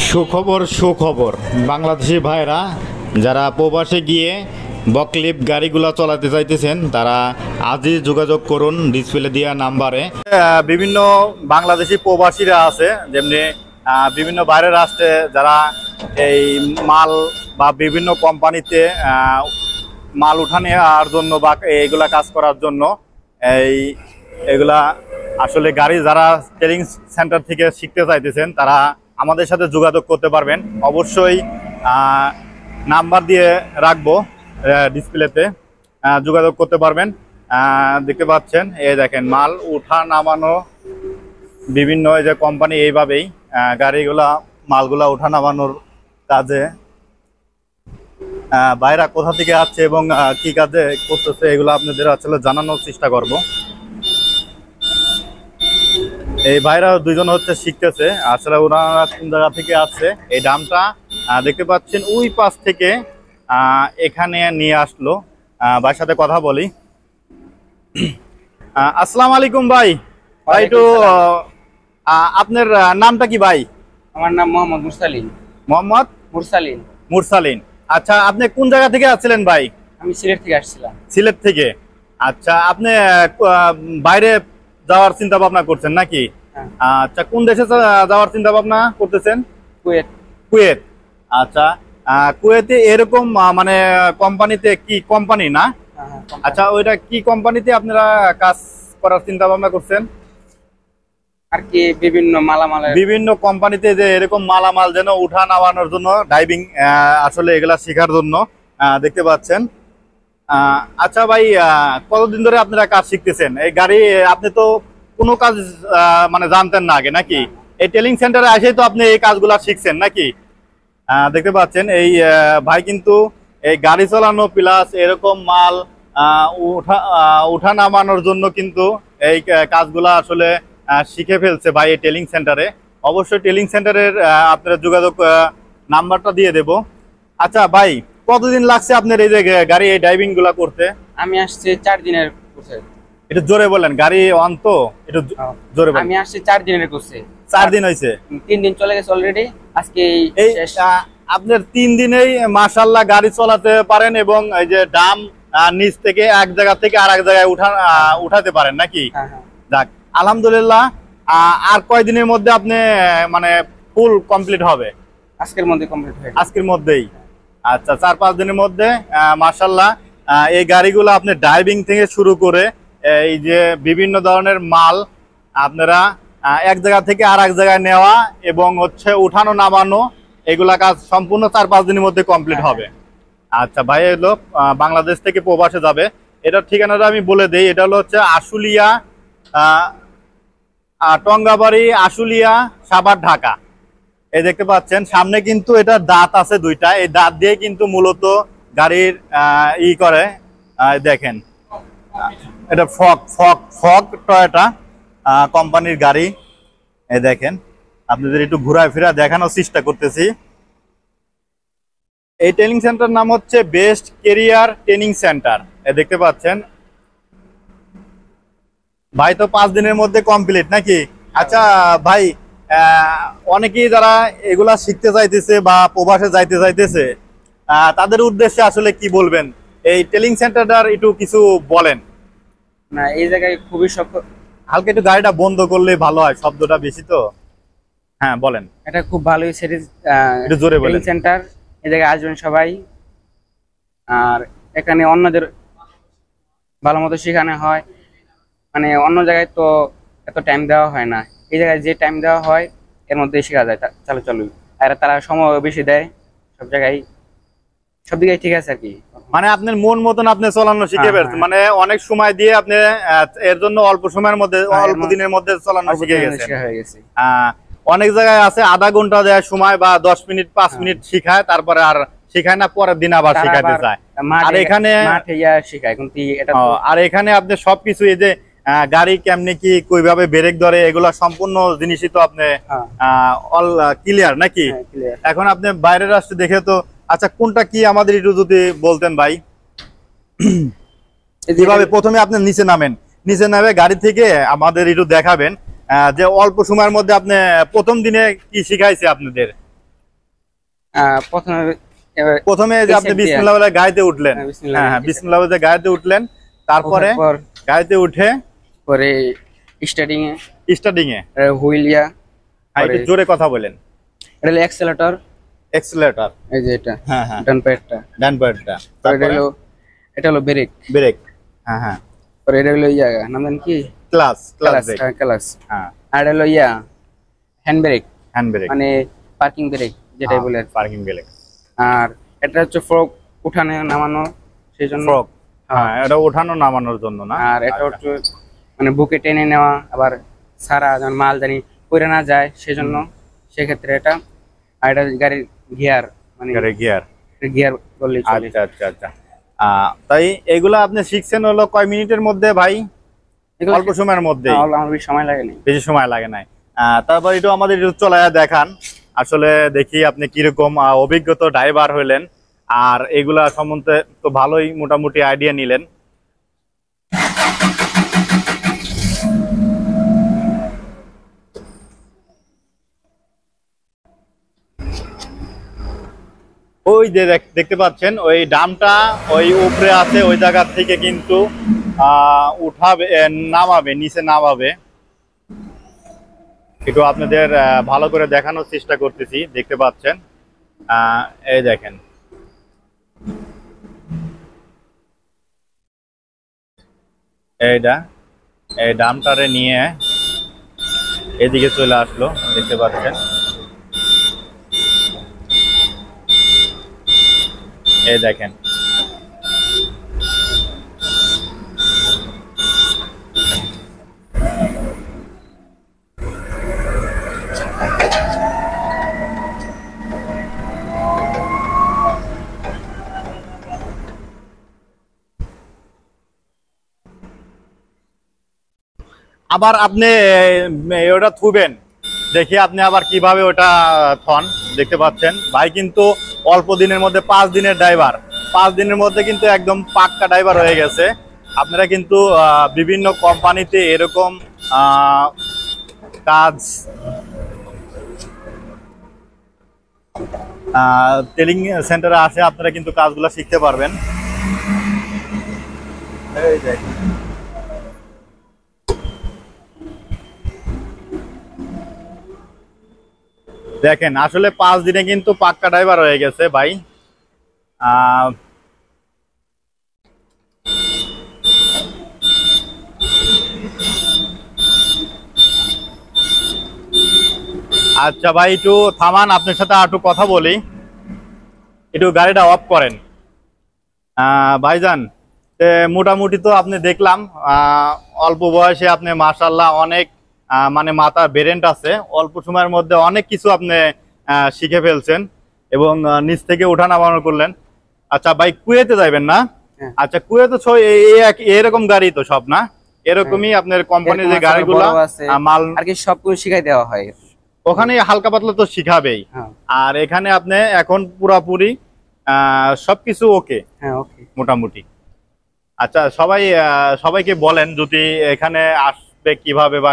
সুখবর সুখবর বাংলাদেশি ভাইরা যারা প্রবাসে গিয়ে বকলিফ গাড়িগুলো চালাতে চাইতেছেন তারা আজই যোগাযোগ করুন ডিসপ্লে দেওয়া নাম্বারে। বিভিন্ন বাংলাদেশি প্রবাসীরা আছে, যেমনি বিভিন্ন বাইরের রাষ্ট্রে যারা এই মাল বা বিভিন্ন কোম্পানিতে মাল উঠা নেওয়ার জন্য বা এইগুলা কাজ করার জন্য এগুলা আসলে গাড়ি যারা ট্রেনিং সেন্টার থেকে শিখতে চাইতেছেন তারা আমাদের সাথে যোগাযোগ করতে পারবেন। অবশ্যই নাম্বার দিয়ে রাখবো ডিসপ্লেতে, যোগাযোগ করতে পারবেন। দেখতে পাচ্ছেন এই দেখেন মাল উঠা নামানো, বিভিন্ন এই যে কোম্পানি এইভাবেই গাড়িগুলা মালগুলা উঠা নামানোর কাজে বাইরা কোথা থেকে আসছে এবং কি কাজে করতেছে এগুলো আপনাদের আসলে জানানোর চেষ্টা করব। এই ভাইরা দুইজন হচ্ছে শিখতেছে, আসলে ওনারা কোন জায়গা থেকে আসছে। এই ডামটা দেখতে পাচ্ছেন ওই পাশ থেকে এখানে নিয়ে আসলো। ভাইয়ের সাথে কথা বলি। আসসালামু আলাইকুম ভাই। ভাই একটু আপনার নামটা কি ভাই? আমার নাম মোহাম্মদ মুরসালিন। মোহাম্মদ মুরসালিন। মুরসালিন। আচ্ছা, আপনি কোন জায়গা থেকে আসছিলেন ভাই? আমি সিলেট থেকে আসছিলাম। সিলেট থেকে। আচ্ছা, আপনি বাইরে যাওয়ার চিন্তা ভাবনা করছেন নাকি? আচ্ছা, কোন দেশে যাওয়ার চিন্তা ভাবনা করতেছেন? কুয়েত। কুয়েত। আচ্ছা, কুয়েতে এরকম মানে কোম্পানিতে কি কোম্পানি না? আচ্ছা, ওইটা কি কোম্পানিতে আপনারা কাজ করার চিন্তা ভাবনা করছেন? আর কি বিভিন্ন মালামালের বিভিন্ন কোম্পানিতে যে এরকম মালামাল যেন উঠা নামানোর জন্য ডাইভিং আসলে এগুলা শেখার জন্য দেখতে পাচ্ছেন। আচ্ছা ভাই, কতদিন ধরে আপনারা কাজ শিখতেছেন? এই গাড়ি আপনি তো কোনো কাজ মানে জানতেন না আগে নাকি? এই ট্রেনিং সেন্টারে এসে তো আপনি এই কাজগুলা শিখছেন নাকি? দেখতে পাচ্ছেন এই ভাই কিন্তু এই গাড়ি চালানো প্লাস এরকম মাল উঠা নামানোর জন্য কিন্তু এই কাজগুলা আসলে শিখে ফেলছে ভাই এই ট্রেনিং সেন্টারে। অবশ্যই ট্রেনিং সেন্টারের আপনারা যোগাযোগ নাম্বারটা দিয়ে দেব। আচ্ছা ভাই, কতদিন লাগছে আপনার এই যে গাড়ি এই ড্রাইভিং গুলা করতে? আমি আসছি 4 দিনের কোর্সে। একটু জোরে বলেন, গাড়ি অন তো, একটু জোরে বলেন। আমি আসছি 4 দিনের কোর্সে। 4 দিন হয়েছে? 3 দিন চলে গেছে অলরেডি। আজকে এই আপনার 3 দিনেই মাশাআল্লাহ গাড়ি চালাতে পারেন এবং এই যে ডাম নিচ থেকে এক জায়গা থেকে আরেক জায়গায় উঠাতে পারেন নাকি? যাক, আলহামদুলিল্লাহ। আর কয় দিনের মধ্যে আপনি মানে ফুল কমপ্লিট হবে? আজকের মধ্যে কমপ্লিট হবে। আজকের মধ্যেই? আচ্ছা, 4-5 দিনের মধ্যে মাশাআল্লাহ এই গাড়িগুলো আপনি ড্রাইভিং থেকে শুরু করে এই যে বিভিন্ন ধরনের মাল আপনারা এক জায়গা থেকে আর এক জায়গায় নেওয়া এবং হচ্ছে উঠানো নামানো এগুলা কাজ সম্পূর্ণ 4-5 দিনের মধ্যে কমপ্লিট হবে। আচ্ছা ভাই, এলো বাংলাদেশ থেকে প্রবাসে যাবে। এটার ঠিকানাটা আমি বলে দিই। এটা হলো হচ্ছে আশুলিয়া, টঙ্গাবাড়ি, আশুলিয়া, সাভার, ঢাকা। এই দেখতে পাচ্ছেন সামনে কিন্তু এটা দাঁত আছে দুইটা। এই দাঁত দিয়ে কিন্তু মূলত গাড়ির করে দেখেন, এটা ফক টয়োটা কোম্পানির গাড়ি। এই দেখেন, আপনাদের একটু ঘুরায় ফিরা দেখানোর চেষ্টা করতেছি। এই ট্রেনিং সেন্টার নাম হচ্ছে বেস্ট কেরিয়ার ট্রেনিং সেন্টার। এই দেখতে পাচ্ছেন ভাই, তো 5 দিনের মধ্যে কমপ্লিট নাকি? আচ্ছা ভাই, অনেকেই যারা এগুলা শিখতে চাইতেছে বা প্রবাসে যাইতে চাইতেছে তাদের উদ্দেশ্যে আসলে কি বলবেন? এই ট্রেনিং সেন্টারটার একটু কিছু বলেন না। এই জায়গায় খুবই হালকা একটু গাড়িটা বন্ধ করলে ভালো হয়, শব্দটা বেশি তো। হ্যাঁ বলেন। এটা খুব ভালোই সিরিজ একটু জোরে বলেন। সেন্টার, এই জায়গায় আসবেন সবাই। আর এখানে অন্যদের ভালো মতো শেখানো হয়, মানে অন্য জায়গায় তো এত টাইম দেওয়া হয় না। এই জায়গায় যে টাইম দেওয়া হয় এর মধ্যে শেখা যায়। চালু আর তারা সময় বেশি দেয়। সব দিকে ঠিক আছে আর কি। মানে আপনার মন মতন আপনি চালানো শিখে ফেলছেন, মানে অনেক সময় দিয়ে আপনি এর জন্য অল্প সময়ের মধ্যে অল্প দিনের মধ্যে চালানো শিখে গেছে। অনেক জায়গায় আছে আধা ঘন্টা দেয় সময় বা 10 মিনিট 5 মিনিট শিখায়, তারপরে আর শিখায় না, পরের দিন আবার শিখাতে চায়। আর এখানে শিখায় কিন্তু এটা আর এখানে আপনি সবকিছু এই যে গাড়ি কেমনে কি কিভাবে ব্রেক ধরে এগুলা সম্পূর্ণ জিনিসই তো আপনি অল ক্লিয়ার নাকি? এখন আপনি বাইরের রাষ্ট্রে দেখে তো। আচ্ছা, কোনটা কি আমাদের একটু যদি বলতেন ভাই। কিভাবে প্রথমে আপনি নিচে নামেন, নিচে নামে গাড়ি থেকে আমাদের একটু দেখাবেন যে অল্প সময়ের মধ্যে আপনি প্রথম দিনে কি শিখাইছে আপনাদের? প্রথমে প্রথমে যে আপনি বিসমিল্লাহ বলে গাড়িতে উঠলেন, হ্যাঁ বিসমিল্লাহ বলে গাড়িতে উঠলেন, তারপরে গাড়িতে উঠে পরে স্টার্টিং এ হুইল একটু জোরে কথা বলেন। এটা হলো এক্সেলেটর, এই যে এটা, হ্যাঁ হ্যাঁ ডান পায়েরটা। এটা হলো ব্রেক, হ্যাঁ হ্যাঁ। পরে এটা হলো নাম জানেন কি, ক্লাচ ক্লাচ। হ্যাঁ। আর এটা হলো হ্যান্ড ব্রেক ব্রেক মানে পার্কিং ব্রেক যেটাই বলে, পার্কিং ব্রেক। আর এটা হচ্ছে ফ্রক, উঠানো নামানো, সেই জন্য ফ্রক, হ্যাঁ এটা ওঠানো নামানোর জন্য না। আর এটা হচ্ছে মানে বুকে টেনে নেওয়া, আবার সারা যেন মাল জানি পড়ে না যায় সেজন্য, সেক্ষেত্রে এটা। আর এটা গাড়ির গিয়ার, মানে গিয়ার বললেই চলে। আচ্ছা আচ্ছা আচ্ছা। তাই এগুলা আপনি শিখছেন হলো কয় মিনিটের মধ্যে ভাই? অল্প সময়ের মধ্যে? আমার বেশি সময় লাগে না। বেশি সময় লাগে নাই। তারপর একটু আমাদের একটু চলায়া দেখান, আসলে দেখি আপনি কিরকম অভিজ্ঞতা ড্রাইভার হইলেন, আর এগুলা সম্বন্ধে তো ভালোই মোটামুটি আইডিয়া নিলেন। ওই যে দেখতে পাচ্ছেন ওই ডামটা ওই উপরে আছে, ওই জায়গা থেকে কিন্তু উঠাবে, নামাবে, নিচে নামাবে। একটু আপনাদের ভালো করে দেখানোর চেষ্টা করতেছি, দেখতে পাচ্ছেন এই দেখেন এইটা, এই ডামটারে নিয়ে এদিকে চলে আসলো, দেখতে পাচ্ছেন এই দেখেন। আবার আপনি ওটা থুবেন, দেখি আপনি আবার কিভাবে ওটা থন। দেখতে পাচ্ছেন ভাই কিন্তু অল্প দিনের মধ্যে 5 দিনের ড্রাইভার, 5 দিনের মধ্যে কিন্তু একদম পাক্কা ড্রাইভার হয়ে গেছে। আপনারা কিন্তু বিভিন্ন কোম্পানিতে এরকম কাজ ট্রেনিং সেন্টারে আসে, আপনারা কিন্তু কাজগুলো শিখতে পারবেন। এই দেখেন দেখেন আসলে 5 দিনে কিন্তু পাক্কা ড্রাইভার হয়ে গেছে ভাই। আচ্ছা ভাই একটু থামান, আপনার সাথে একটু কথা বলি, একটু গাড়িটা অফ করেন। ভাইজান মোটামুটি তো আপনি দেখলাম অল্প বয়সে আপনি মাশাআল্লাহ অনেক মানে মাথা ব্রেন্ট আছে, অল্প সময়ের মধ্যে অনেক কিছু আপনি শিখে ফেলছেন এবং নিচ থেকে ওঠা নামানো করলেন। আচ্ছা ভাই কুয়েতে যাবেন না? আচ্ছা কুয়েতে এরকম গাড়ি তো সব না, এরকমই আপনার কোম্পানির যে গাড়িগুলো মাল আর কি সবকিছু শিখাই দেওয়া হয় ওখানে, হালকা পাতলা তো শিখাবেই। আর এখানে আপনি এখন পুরাপুরি সবকিছু ওকে মোটামুটি। আচ্ছা সবাইকে বলেন যদি এখানে আসবে কিভাবে বা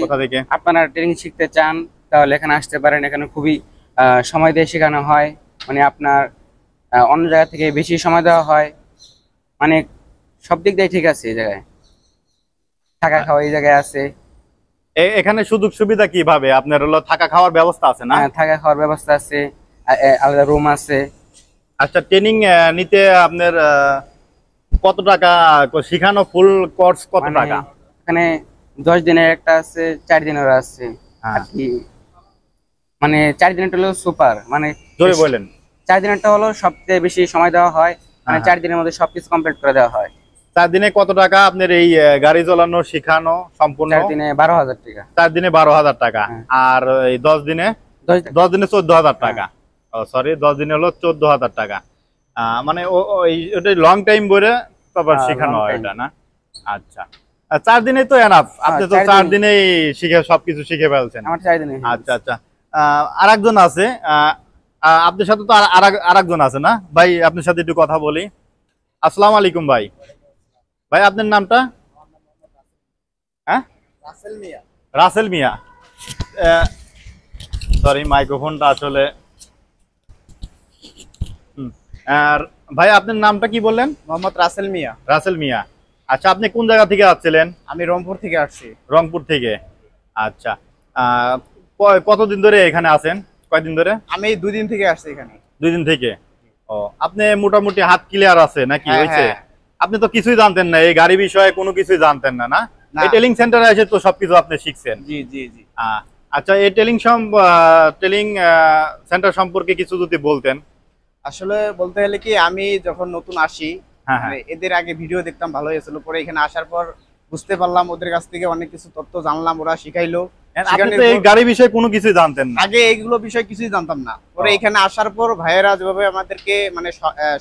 কোথা থেকে। আপনারা ট্রেনিং শিখতে চান তাহলে এখানে আসতে পারেন, এখানে খুবই সময় দিয়ে শেখানো হয়, মানে আপনার অন্য জায়গা থেকে বেশি সময় দেওয়া হয়, মানে সব দিক দিয়ে ঠিক আছে। এই জায়গায় থাকা খাওয়া এই জায়গায় আছে। এখানে সুযোগ সুবিধা কিভাবে আপনার হলো থাকা খাওয়ার ব্যবস্থা আছে না? থাকা খাওয়ার ব্যবস্থা আছে, আলাদা রুম আছে। আচ্ছা ট্রেনিং নিতে আপনার কত টাকা শিখানো, ফুল কোর্স কত টাকা? এখানে 10 দিনের একটা আছে, 4 দিনের আছে আর কি। মানে 4 দিনেরটা হলো সুপার, মানে জোরে বলেন। 4 দিনেরটা হলো সবচেয়ে বেশি সময় দেওয়া হয়, মানে 4 দিনের মধ্যে সবকিছু কমপ্লিট করে দেওয়া হয়। 4 দিনে কত টাকা আপনার এই গাড়ি চালানো শিখানো সম্পূর্ণ? 4 দিনে 12,000 টাকা। 4 দিনে 12,000 টাকা। আর এই 10 দিনে 14,000 টাকা। ও সরি 10 দিনে হলো 14,000 টাকা। মানে ওটা লং টাইম বলে তারপর শেখানো হয় এটা না? আচ্ছা 4 দিনে তো এনাফ, আপনি তো 4 দিনেই শিখে সবকিছু শিখে ফেলছেন। আমার 4 দিনে। আচ্ছা আচ্ছা। আরেকজন আছে, আপনার সাথে তো আরেকজন আছে না ভাই? আপনার সাথে একটু কথা বলি। আসসালামু আলাইকুম ভাই। ভাই আপনার নামটা? হ্যাঁ রাসেল মিয়া। সরি মাইক্রোফোনটা আসলে আর ভাই আপনার নামটা কি বললেন? মোহাম্মদ রাসেল মিয়া। রাসেল মিয়া। আচ্ছা, আপনি কোন জায়গা থেকে আসছিলেন? আমি রংপুর থেকে আসছি। রংপুর থেকে। আচ্ছা, কতদিন ধরে এখানে আছেন? কয়দিন ধরে? আমি 2 দিন থেকে আসছি এখানে। 2 দিন থেকে। ও, আপনি মোটামুটি হাত ক্লিয়ার আছে নাকি? হ্যাঁ, হয়েছে? হ্যাঁ। আপনি তো কিছুই জানতেন না, এই গাড়ি বিষয়ে কোনো কিছুই জানতেন না, না? না। এই টেলিং সেন্টারে এসে তো সবকিছু আপনি শিখছেন। জি জি জি। আচ্ছা, এই টেলিং সেন্টার সম্পর্কে কিছু যদি বলতেন। আসলে বলতে গেলে কি, আমি যখন নতুন আসি, হ্যাঁ, হ্যাঁ। মানে এদের আগে ভিডিও দেখতাম, ভালো হয়েছিল, পরে এখানে আসার পর বুঝতে পারলাম, ওদের কাছ থেকে অনেক কিছু তথ্য জানলাম, ওরা শিখাইলো। আপনি শিখানোর তো এই পর- গাড়ি বিষয়ে কোনো কিছুই জানতেন না। আগে এইগুলো বিষয় কিছুই জানতাম না, পরে ও। এখানে আসার পর ভাইয়েরা যেভাবে আমাদেরকে মানে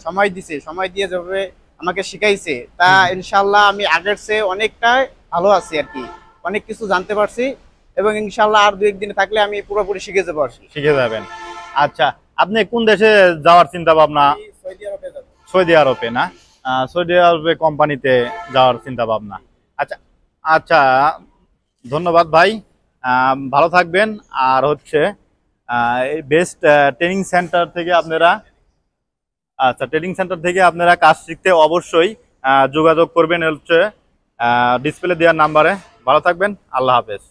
সময় দিছে, সময় দিয়ে যেভাবে আমাকে শিখাইছে, তা ইনশাল্লাহ আমি আগের চেয়ে অনেকটাই ভালো আছি আর কি। অনেক কিছু জানতে পারছি, এবং ইনশাল্লাহ আর 2-1 দিন থাকলে আমি পুরোপুরি শিখে যাবো আর কি। শিখে যাবেন। আচ্ছা, আপনি কোন দেশে যাওয়ার চিন্তা ভাবনা? আমি সৌদি আরবে যাবো। সৌদি আরবে, না? সৌদি আরবে কোম্পানিতে যাওয়ার চিন্তা ভাবনা। আচ্ছা। আচ্ছা, ধন্যবাদ ভাই। ভালো থাকবেন। আর হচ্ছে এই বেস্ট ট্রেনিং সেন্টার থেকে আপনারা, আচ্ছা, ট্রেনিং সেন্টার থেকে আপনারা কাজ শিখতে অবশ্যই যোগাযোগ করবেন হচ্ছে ডিসপ্লে দেওয়ার নাম্বারে। ভালো থাকবেন। আল্লাহ হাফেজ।